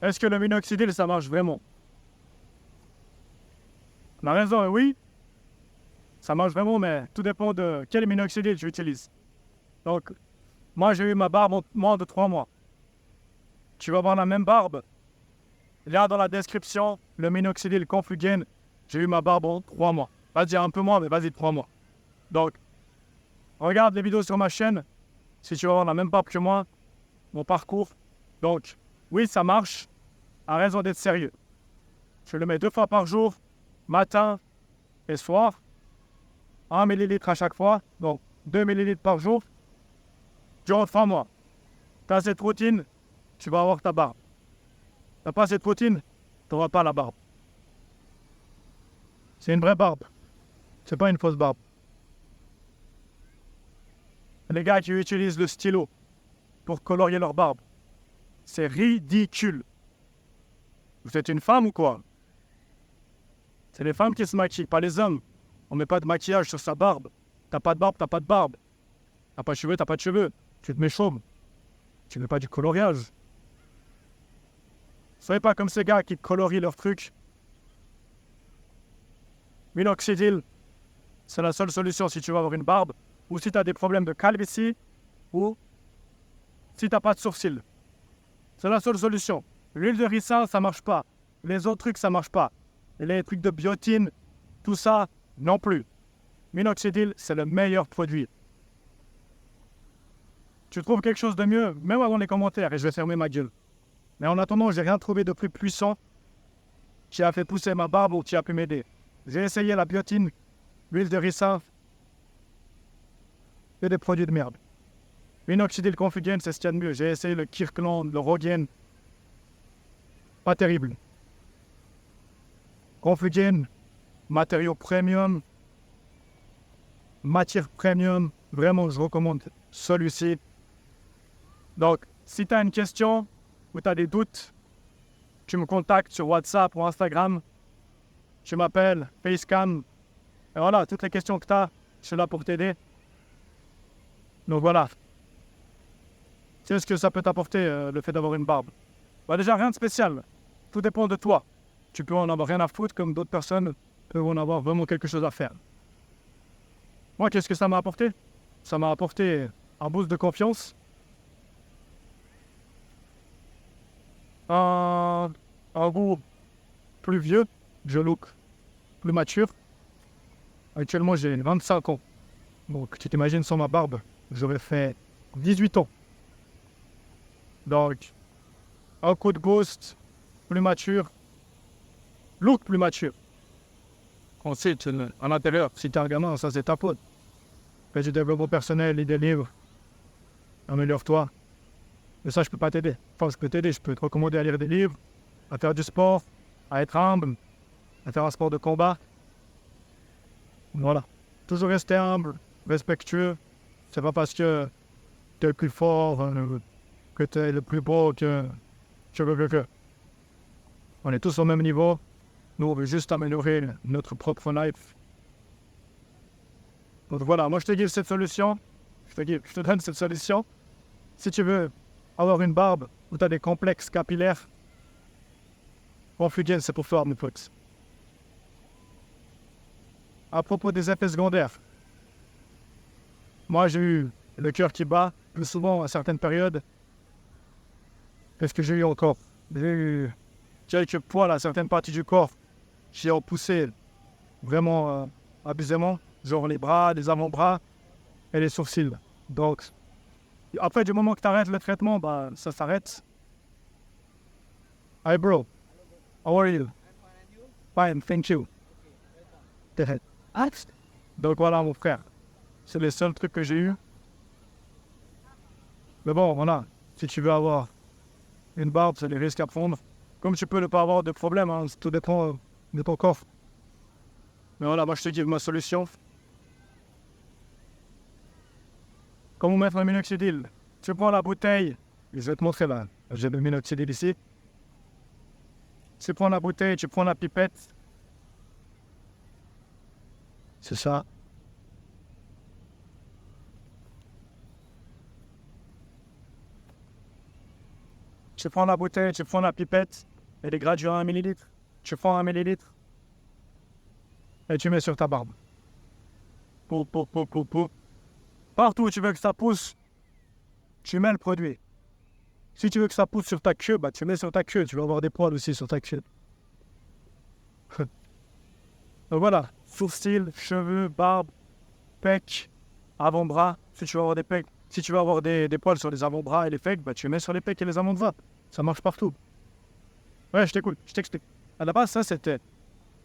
Est-ce que le minoxidil, ça marche vraiment? La raison est oui, ça marche vraiment, mais tout dépend de quel minoxidil tu utilises. Donc, moi, j'ai eu ma barbe en moins de 3 mois. Tu vas avoir la même barbe. Il y a dans la description le minoxidil Conflugen. J'ai eu ma barbe en 3 mois. Vas-y, un peu moins, mais vas-y, 3 mois. Donc, regarde les vidéos sur ma chaîne. Si tu veux avoir la même barbe que moi, mon parcours. Donc, oui, ça marche. À raison d'être sérieux. Je le mets 2 fois par jour, matin et soir. 1 millilitre à chaque fois. Donc, 2 millilitres par jour. Durant 3 mois. Tu as cette routine, tu vas avoir ta barbe. Tu n'as pas cette routine, tu n'auras pas la barbe. C'est une vraie barbe. C'est pas une fausse barbe. Les gars qui utilisent le stylo pour colorier leur barbe, c'est ridicule. Vous êtes une femme ou quoi? C'est les femmes qui se maquillent, pas les hommes. On met pas de maquillage sur sa barbe. T'as pas de barbe, t'as pas de barbe. T'as pas de cheveux, t'as pas de cheveux. Tu te mets chauve. Tu n'as pas du coloriage. Soyez pas comme ces gars qui colorient leurs trucs. Minoxidil, c'est la seule solution si tu veux avoir une barbe, ou si tu as des problèmes de calvitie, ou si tu n'as pas de sourcils. C'est la seule solution. L'huile de ricin, ça marche pas. Les autres trucs, ça marche pas. Et les trucs de biotine, tout ça, non plus. Minoxidil, c'est le meilleur produit. Tu trouves quelque chose de mieux, mets-moi dans les commentaires et je vais fermer ma gueule. Mais en attendant, j'ai rien trouvé de plus puissant qui a fait pousser ma barbe ou qui a pu m'aider. J'ai essayé la biotine, l'huile de ricin, et des produits de merde. Minoxidil Conflugen, c'est ce qu'il y a de mieux. J'ai essayé le Kirkland, le Rogaine. Pas terrible. Conflugen, matériaux premium, matière premium. Vraiment, je recommande celui-ci. Donc, si tu as une question ou tu as des doutes, tu me contactes sur WhatsApp ou Instagram. Tu m'appelles, Facecam. Et voilà, toutes les questions que tu as, je suis là pour t'aider. Donc voilà. Qu'est-ce que ça peut t'apporter, le fait d'avoir une barbe? Bah déjà, rien de spécial. Tout dépend de toi. Tu peux en avoir rien à foutre, comme d'autres personnes peuvent en avoir vraiment quelque chose à faire. Moi, qu'est-ce que ça m'a apporté? Ça m'a apporté un boost de confiance. Un goût plus vieux. Je look plus mature. Actuellement, j'ai 25 ans. Donc, tu t'imagines, sans ma barbe, j'aurais fait 18 ans. Donc, un coup de ghost, plus mature, look plus mature. Ensuite, en intérieur, si t'es un gamin, ça c'est ta faute. Fais du développement personnel, lis des livres, améliore-toi. Mais ça, je peux pas t'aider. Enfin, je peux t'aider, je peux te recommander à lire des livres, à faire du sport, à être humble, à faire un sport de combat. Voilà. Toujours rester humble, respectueux. C'est pas parce que t'es le plus fort, que t'es le plus beau, que. On est tous au même niveau. Nous, on veut juste améliorer notre propre life. Donc voilà, moi je te give cette solution. Je te donne cette solution. Si tu veux avoir une barbe ou tu as des complexes capillaires, Conflugen, c'est pour toi, mon pote. À propos des effets secondaires, moi j'ai eu le cœur qui bat plus souvent à certaines périodes. Qu'est-ce que j'ai eu encore? J'ai eu quelques poils à certaines parties du corps qui ont poussé vraiment abusément, genre les bras, les avant-bras et les sourcils. Donc, après, du moment que tu arrêtes le traitement, bah, ça s'arrête. Hi bro, how are you? Fine, thank you. Donc voilà mon frère, c'est les seuls trucs que j'ai eu. Mais bon, voilà, si tu veux avoir une barbe, c'est les risques à prendre. Comme tu peux ne pas avoir de problème, hein, tout dépend de ton corps. Mais voilà, moi je te dis ma solution. Comment mettre le minoxidil? Tu prends la bouteille, je vais te montrer là, j'ai le minoxidil ici. Tu prends la bouteille, tu prends la pipette. C'est ça. Tu prends la bouteille, tu prends la pipette, elle est graduée à 1 millilitre. Tu prends 1 millilitre et tu mets sur ta barbe. Pou, pou, pou, pou, pou. Partout où tu veux que ça pousse, tu mets le produit. Si tu veux que ça pousse sur ta queue, bah tu mets sur ta queue. Tu vas avoir des poils aussi sur ta queue. Donc voilà, sourcils, cheveux, barbe, pecs, avant-bras. Si tu veux avoir des pecs, si tu veux avoir des poils sur les avant-bras et les pecs, bah tu mets sur les pecs et les avant-bras. Ça marche partout. Ouais, je t'écoute, je t'explique. À la base, ça c'était,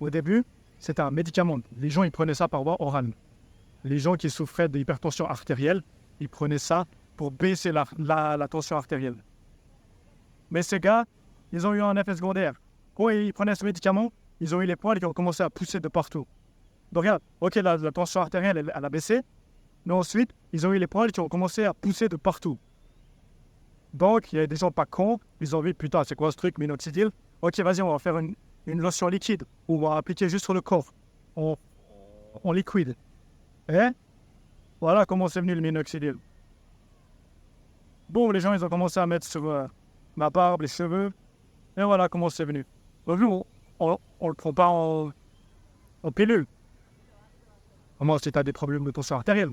au début, c'était un médicament. Les gens, ils prenaient ça par voie orale. Les gens qui souffraient d'hypertension artérielle, ils prenaient ça pour baisser la tension artérielle. Mais ces gars, ils ont eu un effet secondaire. Quand ils prenaient ce médicament, ils ont eu les poils qui ont commencé à pousser de partout. Donc regarde, ok, la tension artérielle, elle a baissé, mais ensuite, ils ont eu les poils qui ont commencé à pousser de partout. Donc, il y a des gens pas cons, ils ont vu, putain, c'est quoi ce truc, minoxidil? Ok, vas-y, on va faire une lotion liquide, ou on va appliquer juste sur le corps, en liquide. Et voilà comment c'est venu le minoxidil. Bon, les gens, ils ont commencé à mettre sur ma barbe, les cheveux, et voilà comment c'est venu. Donc, nous, on le prend pas en pilule. Vraiment, si tu as des problèmes de tension artérielle.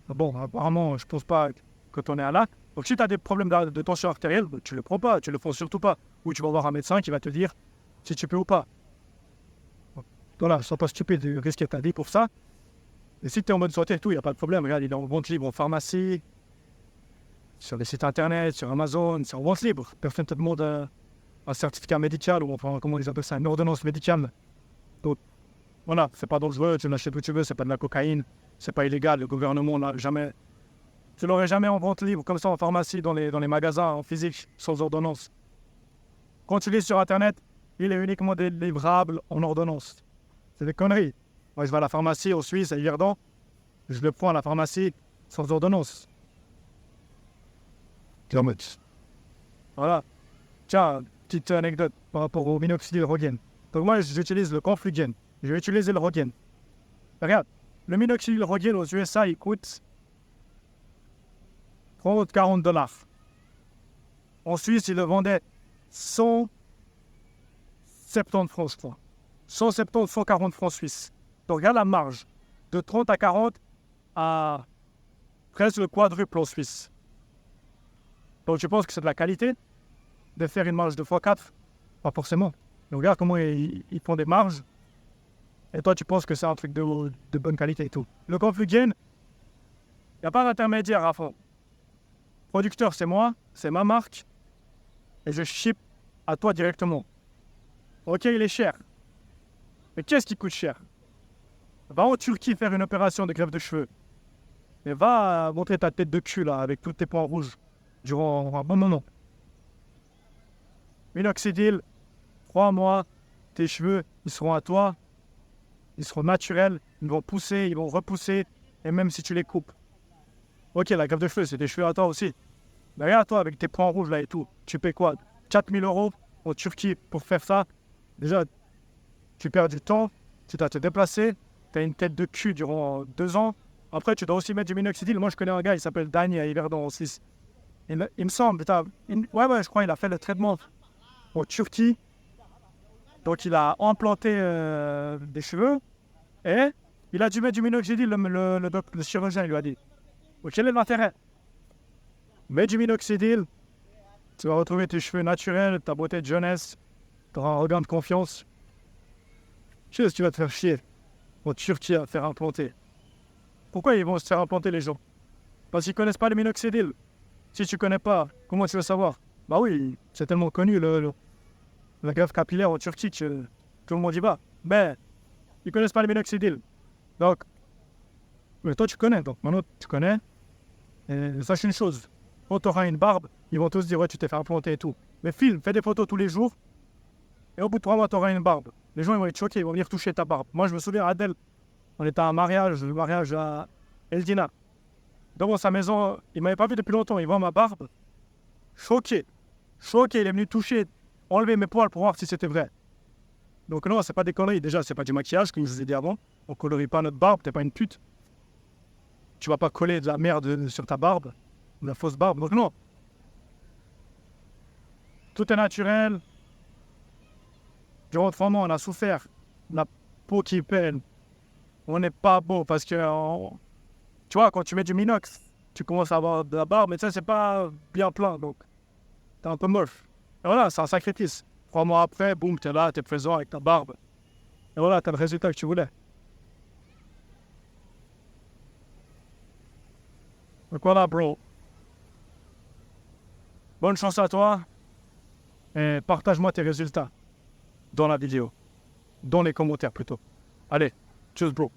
Bon, apparemment, je pense pas que tu en es à là. Donc, si tu as des problèmes de tension artérielle, tu le prends pas, tu le prends surtout pas. Ou tu vas voir un médecin qui va te dire si tu peux ou pas. Voilà, sois pas stupide, risque ta vie pour ça. Et si tu es en mode santé et tout, il n'y a pas de problème. Regarde, il est en vente libre en pharmacie, sur les sites internet, sur Amazon, c'est en vente libre. Personne ne te demande un certificat médical ou enfin, comment ils appellent ça, une ordonnance médicale. Donc, voilà, c'est pas dangereux, tu l'achètes où tu veux, c'est pas de la cocaïne, c'est pas illégal, le gouvernement n'a jamais. Tu l'aurais jamais en vente libre, comme ça en pharmacie, dans les magasins, en physique, sans ordonnance. Quand tu lis sur internet, il est uniquement délivrable en ordonnance. C'est des conneries. Moi, je vais à la pharmacie en Suisse, à Yverdon, je le prends à la pharmacie sans ordonnance. Voilà. Tiens, petite anecdote par rapport au minoxidil Rogaine. Donc moi, j'utilise le Conflugen. Je vais utiliser le Rogaine. Regarde, le minoxidil Rogaine aux USA, il coûte 30-40 $. En Suisse, il le vendait 170 francs, je crois. 170, 140 francs suisses. Donc regarde la marge. De 30 à 40 à presque le quadruple en Suisse. Donc tu penses que c'est de la qualité de faire une marge de x4? Pas forcément. Mais regarde comment ils font des marges. Et toi, tu penses que c'est un truc de bonne qualité et tout. Le Conflugen, il n'y a pas d'intermédiaire à fond. Producteur, c'est moi, c'est ma marque. Et je ship à toi directement. Ok, il est cher. Mais qu'est-ce qui coûte cher? Va en Turquie faire une opération de greffe de cheveux. Et va montrer ta tête de cul là, avec tous tes points rouges, durant un bon moment. Minoxidil, 3 mois, tes cheveux, ils seront à toi. Ils seront naturels, ils vont pousser, ils vont repousser, et même si tu les coupes. Ok, la greffe de cheveux, c'est tes cheveux à toi aussi. Mais regarde toi, avec tes points rouges là et tout, tu payes quoi? 4000 € en Turquie pour faire ça. Déjà, tu perds du temps, tu dois te déplacer, tu as une tête de cul durant 2 ans. Après, tu dois aussi mettre du minoxidil. Moi, je connais un gars, il s'appelle Dany à Yverdon en Suisse. Il me semble, ouais, je crois qu'il a fait le traitement en Turquie. Donc, il a implanté des cheveux et il a dû mettre du minoxidil, le chirurgien, il lui a dit. Donc, quel est l'intérêt? Mets du minoxidil, tu vas retrouver tes cheveux naturels, ta beauté de jeunesse, tu auras un regain de confiance. Qu'est-ce que tu vas te faire chier en Turquie à faire implanter? Pourquoi ils vont se faire implanter les gens? Parce qu'ils ne connaissent pas le minoxidil. Si tu ne connais pas, comment tu veux savoir? Bah oui, c'est tellement connu la greffe capillaire en Turquie que tout le monde y va. Mais ils ne connaissent pas le minoxidil. Donc, mais toi tu connais, donc maintenant tu connais. Et sache une chose, quand tu auras une barbe, ils vont tous dire ouais tu t'es fait implanter et tout. Mais filme, fais des photos tous les jours. Et au bout de 3 mois, tu auras une barbe. Les gens ils vont être choqués, ils vont venir toucher ta barbe. Moi je me souviens, Adèle, on était à un mariage, le mariage à Eldina. Devant sa maison, il ne m'avait pas vu depuis longtemps, il voit ma barbe. Choqué, il est venu toucher, enlever mes poils pour voir si c'était vrai. Donc non, c'est pas des conneries. Déjà, c'est pas du maquillage, comme je vous ai dit avant. On colorie pas notre barbe, t'es pas une pute. Tu vas pas coller de la merde sur ta barbe, de la fausse barbe. Donc non. Tout est naturel. Durant 3 mois, on a souffert. La peau qui peine. On n'est pas beau parce que, tu vois, quand tu mets du Minox, tu commences à avoir de la barbe, mais ça, c'est pas bien plein, donc t'es un peu moche. Et voilà, c'est un sacrifice. 3 mois après, boum, t'es là, t'es présent avec ta barbe. Et voilà, t'as le résultat que tu voulais. Donc voilà, bro. Bonne chance à toi et partage-moi tes résultats dans la vidéo, dans les commentaires plutôt. Allez, tchuss, bro.